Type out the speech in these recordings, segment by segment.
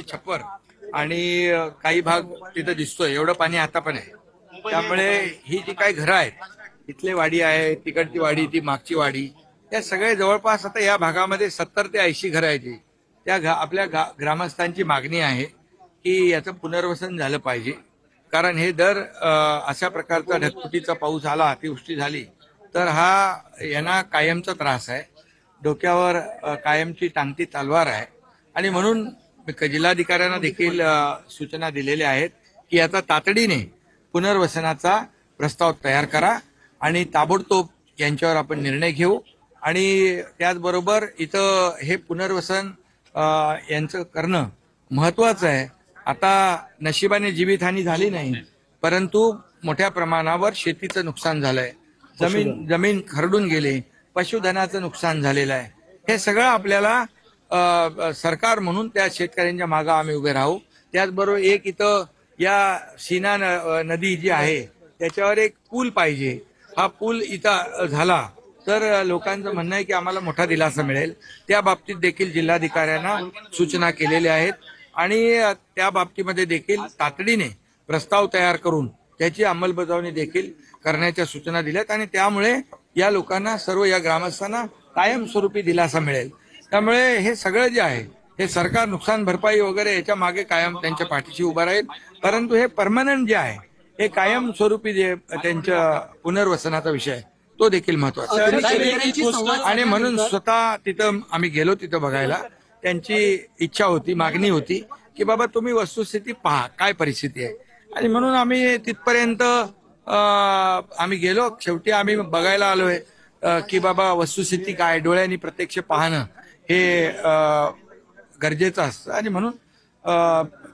पाण्याची छप्पर आणि काही भाग तिथं दिसतोय, एवढं पाणी आता पण आहे. त्यामुळे ही जी काही घरं आहेत, इथली वाडी आहे, तिकडची वाडी, ती मागची वाडी, या सगळे जवळपास आता या भागामध्ये 70 ते 80 घरं आहेत. आपल्या ग्रामस्थांची मागणी आहे की याचं पुनर्वसन झालं पाहिजे. कारण हे दर अशा प्रकारचा ढगफुटीचा पाऊस आला, अतिवृष्टी झाली तर हा यांना कायमचा त्रास आहे. डोक्यावर कायमची टांगती तलवार आहे. आणि म्हणून जिल्हाधिकाऱ्यांना देखील सूचना दिलेल्या आहेत की याचा तातडीने पुनर्वसनाचा प्रस्ताव तयार करा आणि ताबडतोब यांच्यावर आपण निर्णय घेऊ. आणि त्याचबरोबर इथं हे पुनर्वसन यांचं करणं महत्वाचं आहे. आता नशिबाने जीवितहानी झाली नाही, परंतु मोठ्या प्रमाणावर शेतीचं नुकसान झालंय, जमीन खरडून गेली, पशुधनाचं नुकसान झालेलं आहे. हे सगळं आपल्याला सरकार म्हणून त्या शेतकऱ्यांच्या मागे आम्ही उभे राहू. त्याचबरोबर एक इथं या सीना नदी जी आहे त्याच्यावर एक पूल पाहिजे. हा पूल इथं झाला तर लोकांचं म्हणणं आहे की आम्हाला मोठा दिलासा मिळेल. त्या बाबतीत देखील जिल्हाधिकाऱ्यांना सूचना केलेल्या आहेत आणि त्या बाबतीमध्ये देखील तातडीने प्रस्ताव तयार करून त्याची अंमलबजावणी देखील करण्याच्या सूचना दिल्यात. आणि त्यामुळे या लोकांना, सर्व या ग्रामस्थांना कायमस्वरूपी दिलासा मिळेल. त्यामुळे हे सगळं जे आहे हे सरकार नुकसान भरपाई वगैरे याच्या मागे कायम त्यांच्या पाठीशी उभा राहील. परंतु हे परमनंट जे आहे, हे कायमस्वरूपी जे त्यांच्या पुनर्वसनाचा विषय आहे तो देखील महत्वाचा आहे. आणि म्हणून स्वतः तिथं आम्ही गेलो, तिथं बघायला त्यांची इच्छा होती, मागणी होती की बाबा तुम्ही वस्तुस्थिती पहा, काय परिस्थिती आहे. आणि म्हणून आम्ही तिथपर्यंत आम्ही गेलो. शेवटी आम्ही बघायला आलोय की बाबा वस्तुस्थिती काय, डोळ्यांनी प्रत्यक्ष पाहणं हे गरजेचं असतं. आणि म्हणून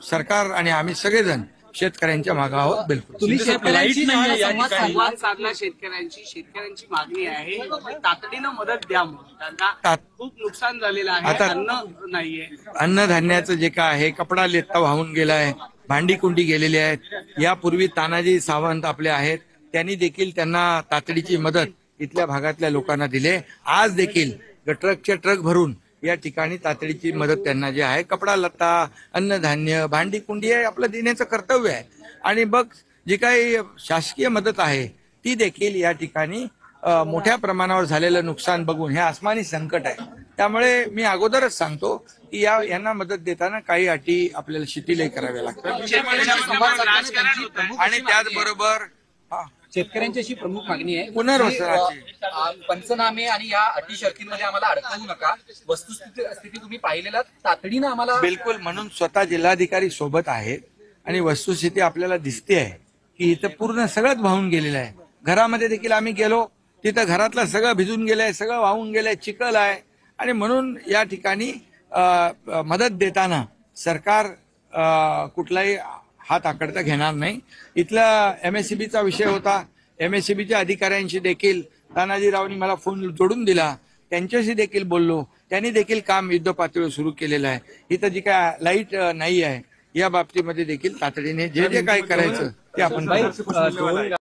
सरकार आणि आम्ही सगळेजण शेतकऱ्यांच्या मागे आहोत. बिलकुल. तुम्ही शेतकऱ्यांची संवाद साधला, शेतकऱ्यांची मागणी आहे तातडीनं मदत द्या म्हणून. त्यांना खूप नुकसान झालेलं आहे, अन्न नाहीये, अन्नधान्याचं जे काय आहे, कपडा लेता वाहून गेलाय, भांडी कुंडी गेलेली आहेत. यापूर्वी तानाजी सावंत आपले आहेत, त्यांनी देखील त्यांना तातडीची मदत इथल्या भागातल्या लोकांना दिले. आज देखील ट्रकचे ट्रक भरून या ठिकाणी तातडीची मदत त्यांना जे आहे, कपडा लत्ता, अन्नधान्य, भांडी कुंडी आहे, आपलं देण्याचं कर्तव्य आहे. आणि बघ जी काही शासकीय मदत आहे ती देखील या ठिकाणी मोठ्या प्रमाणावर झालेलं नुकसान बघून हे आसमानी संकट आहे. त्यामुळे मी अगोदरच सांगतो की यांना मदत देताना काही अटी आपल्याला शिथिलही कराव्या लागतात. आणि त्याचबरोबर शेतकऱ्यांची अशी प्रमुख मागणी आहे पुनर्वसनाची. पंचनामे आणि या अटी शर्तींमध्ये आम्हाला अडकवू नका. वस्तुस्थिती तुम्ही पाहिलेला तातडीनं आम्हाला. बिलकुल. म्हणून स्वतः जिल्हाधिकारी सोबत आहेत आणि वस्तुस्थिती आपल्याला दिसते आहे की इथं पूर्ण सगळंच वाहून गेलेलं आहे. घरामध्ये देखील आम्ही गेलो, तिथं घरातलं सगळं भिजून गेलंय, सगळं वाहून गेलंय, चिखल आहे. आणि म्हणून या ठिकाणी मदत देताना सरकार कुठलाही हात आकडता घेणार नाही. इथला MSCBचा विषय होता. MSCBच्या अधिकाऱ्यांशी देखील तानाजीरावनी मला फोन जोडून दिला, त्यांच्याशी देखील बोललो. त्यांनी देखील काम युद्ध पातळीवर सुरू केलेलं आहे. इथं जी काय लाईट नाही आहे या बाबतीमध्ये देखील तातडीने जे जे काही करायचं ते आपण